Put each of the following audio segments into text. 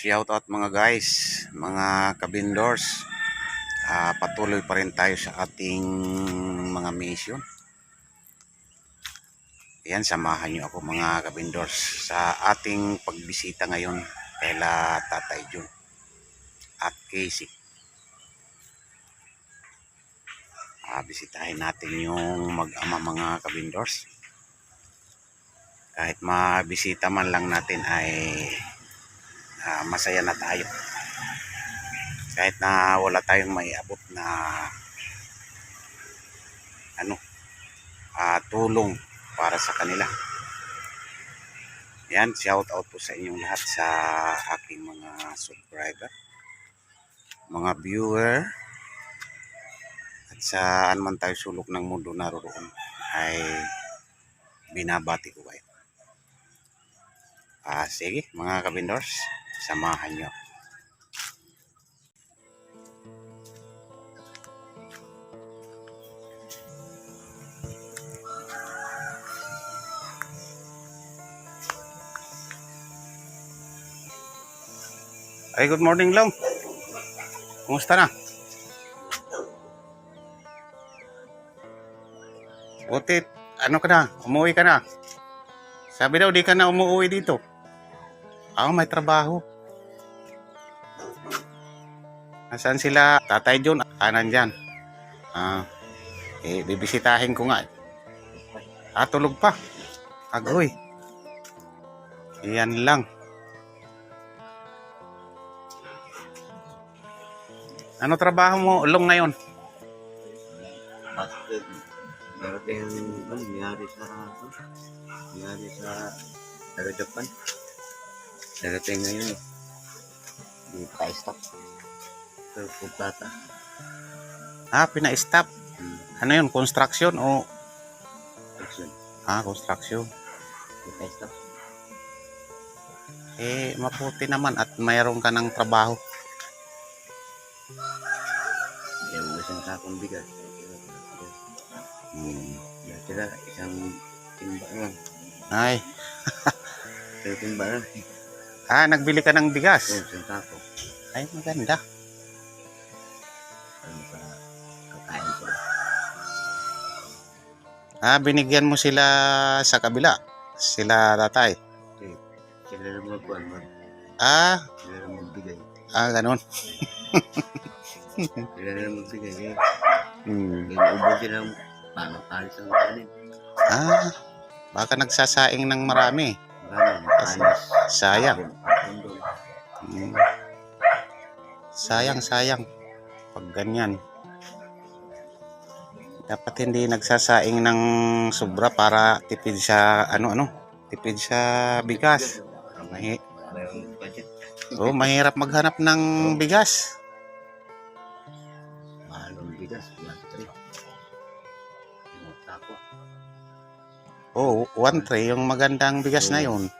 Shout out mga guys, mga kabindors. Patuloy pa rin tayo sa ating mga mission. Ayan, samahan nyo ako mga kabindors sa ating pagbisita ngayon kaila Tatay Jun at Casey. Bisitahin natin yung mag-ama mga kabindors. Kahit mabisita man lang natin ay masaya na tayo. Kahit na wala tayong maiabot na tulong para sa kanila. Yan, shout out po sa inyong lahat sa aking mga subscriber, mga viewer, at saan man tayo sulok ng mundo naroon ay binabati ko kayo. Sige mga kabindors, samahan nyo. Ay, good morning Long. Kumusta na? Buti, ano ka na? Umuwi ka na? Sabi daw di ka na umuwi dito. May trabaho. Nasaan sila? Tatay John, nandyan. Bibisitahin ko nga. Tulog pa. Agoy. Yan lang. Ano trabaho mo, Long, ngayon? Nangyari sa taga Japan. Darating ngayon di pa-stop sa pagtata. Pina-stop. Ano yun? Construction o? Action. Construction. Di pa-stop. Maputi naman at mayroon ka ng trabaho. Isang sakong bigas. Tira, isang timba lang. Ay. Isang timba lang. Nagbili ka ng bigas. Isang sako. Ay, maganda. Kakain ko. Binigyan mo sila sa kabila. Sila tatay. Sila na magkuhan mo. Sila na magbigay. Ganun. Sila na magbigay. Kaya ubos sila ng pangakalis ang kanin. Baka nagsasaing ng marami. Anis. Sayang. Sayang. Pag ganyan. Dapat hindi nagsasaing ng sobra para tipid sa tipid sa bigas. Mahirap maghanap ng bigas. Mahalong bigas, tray. 1 tray yung magandang bigas na yun.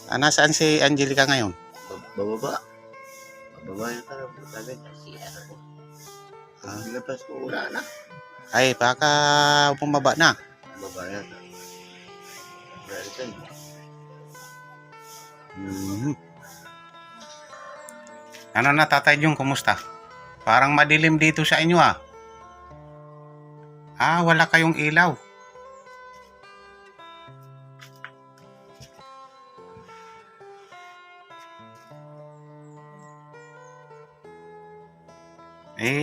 Nasaan si Angelica ngayon? Bababa yung tarap. Sabi na siya ako. Lapas ko wala na. Ay, baka bumaba na. Bababa yan. Ano na, Tatay Jung, kumusta? Parang madilim dito sa inyo wala kayong ilaw.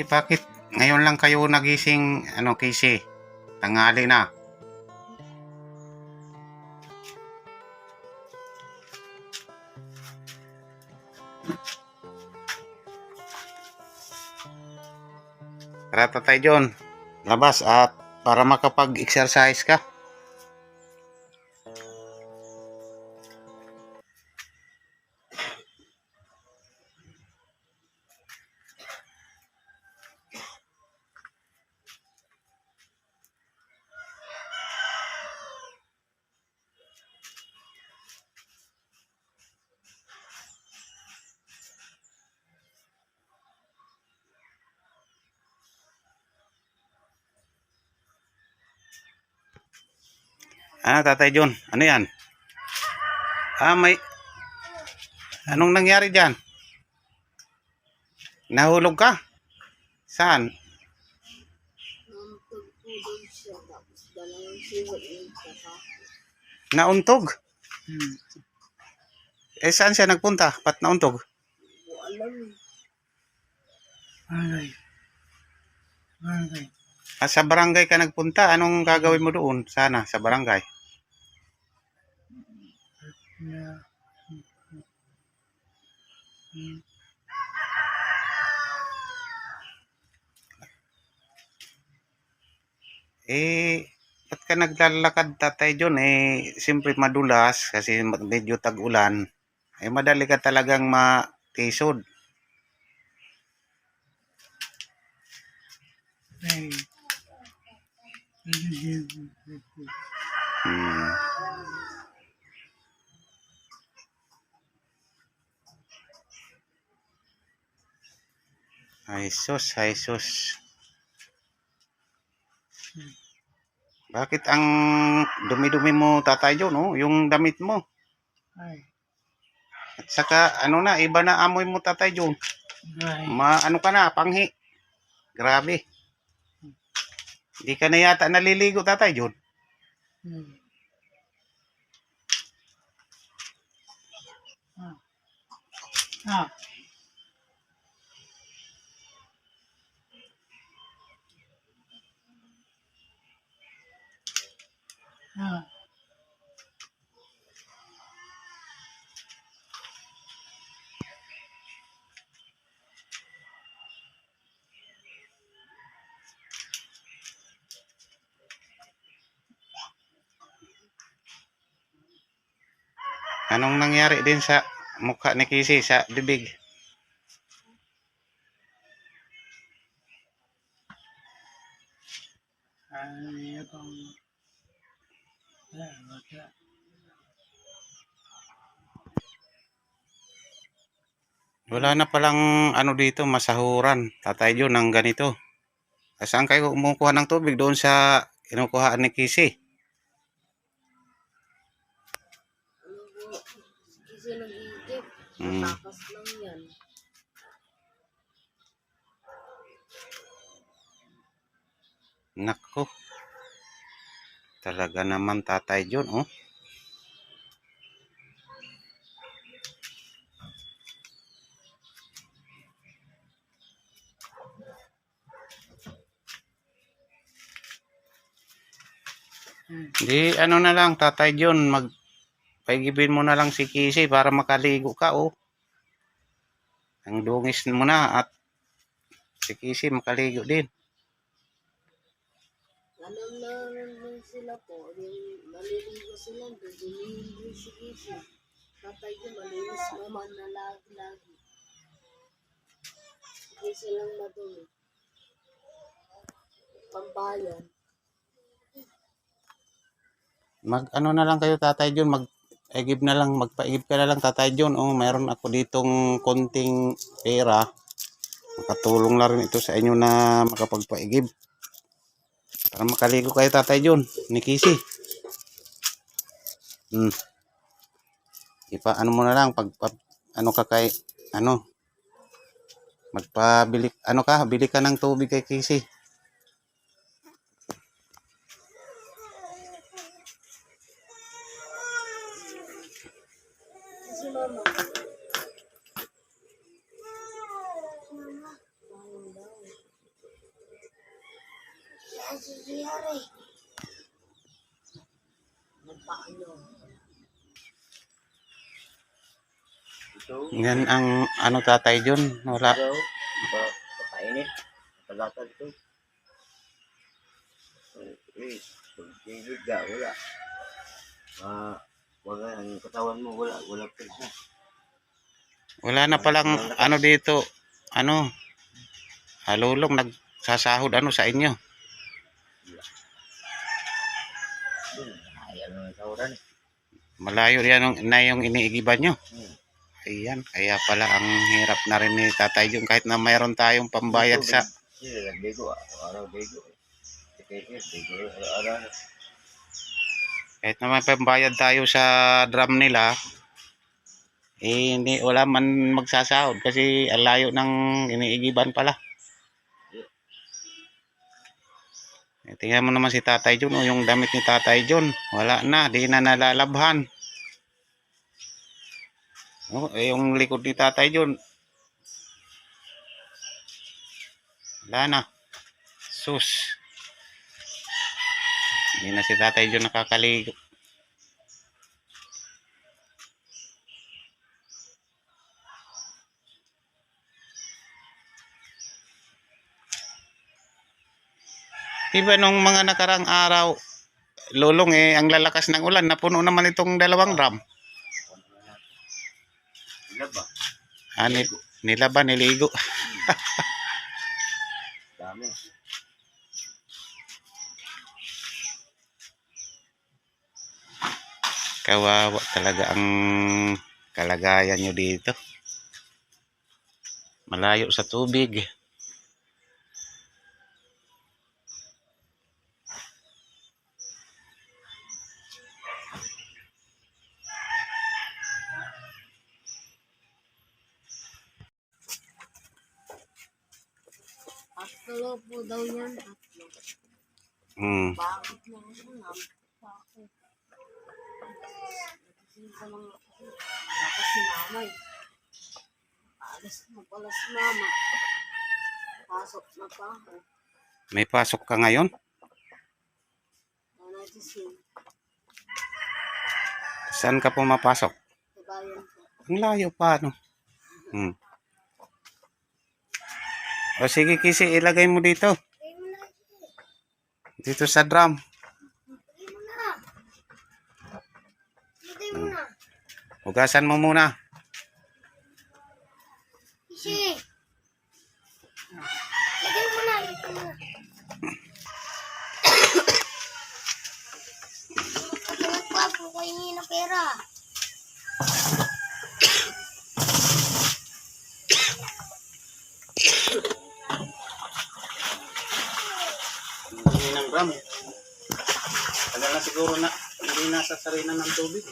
Bakit ngayon lang kayo nagising, Casey? Tanghali na. Tara, Tatay John, labas at para makapag-exercise ka. Tatay John, ano yan? May, anong nangyari dyan? Nahulog ka? Saan? Nung tugtugod siya, tapos dalawang siwag yung saka. Nauntog? Saan siya nagpunta? Pat nauntog? Hindi ko alam eh. Sa barangay ka nagpunta? Anong gagawin mo doon? Sana, sa barangay. Ba't ka naglalakad, Tatay John? Siyempre madulas kasi medyo tag-ulan. Madali ka talagang matisod. Hmm. Ay sus. Bakit ang dumi-dumi mo, Tatay John, oh? Yung damit mo. At saka, iba na amoy mo, Tatay John. Ano ka na, panghi. Grabe. Hindi ka na yata naliligo, Tatay John. Anong nangyari din sa mukha ni Kisi, sa bibig? Wala na palang dito, masahuran, Tatay John, ng ganito. Saan kayo kumukuha ng tubig? Doon sa kinukuhaan ni Kisi. Ano po, kasi nag-iigip. Hmm. Matakas lang yan. Nako. Talaga naman, Tatay John, oh. Di na lang, Tatay John, paigibin mo na lang si Kisi para makaligo ka, oh. Ang dungis mo na at si Kisi makaligo din. Alam na naman sila po, yung maliligo sila, dudumihin si Kisi. Tatay ko malinis naman na lagi-lagi. Hindi silang madumi. Pambayan. Na lang kayo, Tatay John, magpaigib ka na lang, Tatay John. Oh, mayroon ako ditong konting pera. Makatulong na rin ito sa inyo na makapagpaigib. Para makaligo kayo, Tatay John, ni Kisi. Mo na lang magpabili bili ka ng tubig kay Kisi. Si Mama. Bangon daw. Yari. Nagpaano. Yan ang Tatay John, wala. Papainit. Palatan ito. Pagtigid ka, wala. Wala, ang katawan mo, wala pesa. Wala na palang dito, halulong nagsasahod sa inyo. Ayaw na sahuran eh. Malayo yan na yung iniigiban nyo. Ayan, kaya pala ang hirap na rin ni Tatay John kahit na mayroon tayong pambayad sa... Sila nagbigo, araw-bigo. Araw-araw. Kahit naman pambayad tayo sa drum nila, hindi, wala man magsasahod kasi ang layo ng iniigiban pala. Tingnan mo naman si Tatay John, o yung damit ni Tatay John, wala na, di na nalalabhan. Yung likod ni Tatay John, wala na. Sus. Hindi na si Tatay John nakakaligo. Diba nung mga nakarang araw, Lulong, ang lalakas ng ulan, napuno naman itong dalawang drum. Wala ba? Nila ba, niligo? Dami. Kawawa talaga ang kalagayan nyo dito. Malayo sa tubig. Tatlo po daw yan. Tatlo. Hmm. Bakit na ako na? Bakit? Nagising ko lang ako. Wala si mama eh. Alas na pala si mama. Pasok na pa ako. May pasok ka ngayon? Nagising. Saan ka pumapasok? Sa bayan ko. Ang layo pa, no? Hmm. O sige, Kisi, ilagay mo dito. Lagay mo na. Dito sa drum. Lagay mo na. Lagay mo na. Hugasan mo muna. Isi. Lagay mo na. Lagay mo na. Nagpapo ko hindi na pera. Hindi ng drum. Tagal na siguro na hindi nasa sarina ng tubig.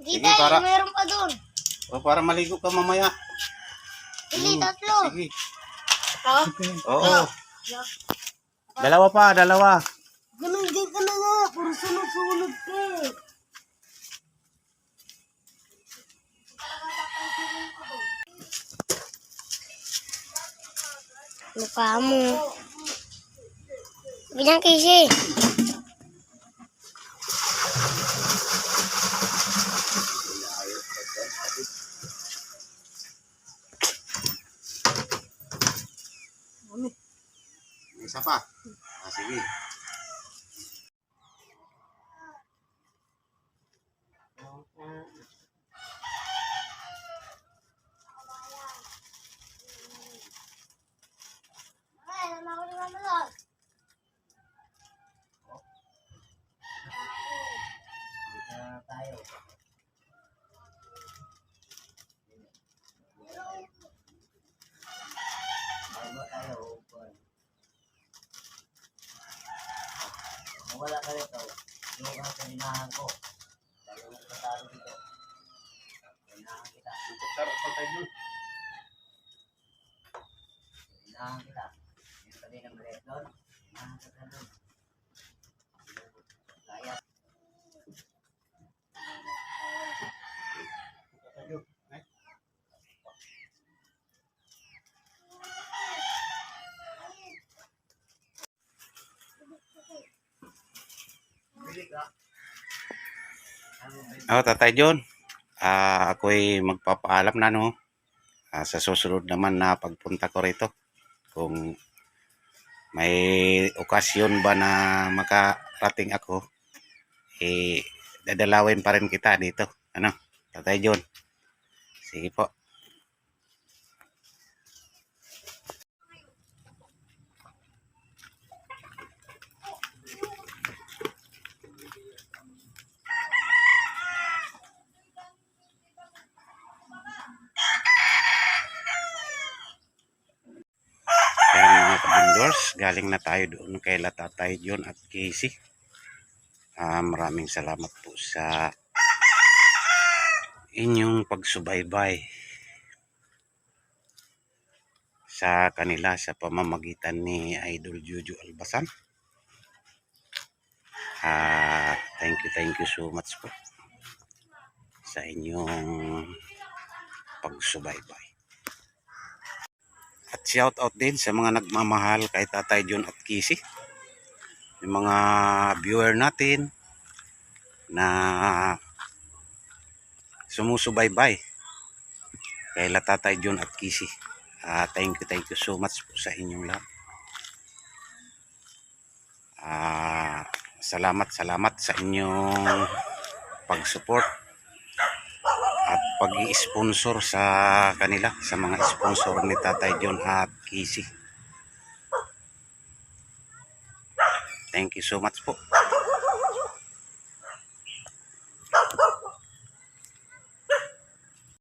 Hindi Sige, para- meron pa doon. O para maligo ka mamaya. Hindi, tatlo. Sige. Ha? Oo. Dalawa pa, dalawa. Ganun din ka na nga. Puro sunod-sunod ka eh. Lupa mo. Bilang kasi. Isa pa. Sige. Ay, alam ako naman doon. Tayo. Bago tayo. Wala ka rito. Yung ang kaninahan ko. Lalo mo kataro dito. Kaninahan kita. Sarap pa tayo. Tatay John, ako'y magpapaalam na, no. Sa susunod naman na pagpunta ko rito, kung may okasyon ba na makarating ako, dadalawin pa rin kita dito. Ano, Tatay John? Sige po. Ayan mga kabindors, galing na tayo doon kay Tatay John at Casey. Maraming salamat po sa inyong pagsubaybay sa kanila sa pamamagitan ni Idol Juju Albasan. Thank you so much po sa inyong pagsubaybay. At shout out din sa mga nagmamahal kay Tatay John at Casey. Yung mga viewer natin na sumusubaybay kay Tatay John at Casey. Thank you so much po sa inyong lahat. Salamat sa inyong pag-support at pag-i-sponsor sa kanila, sa mga sponsor ni Tatay John at Casey. Thank you so much po.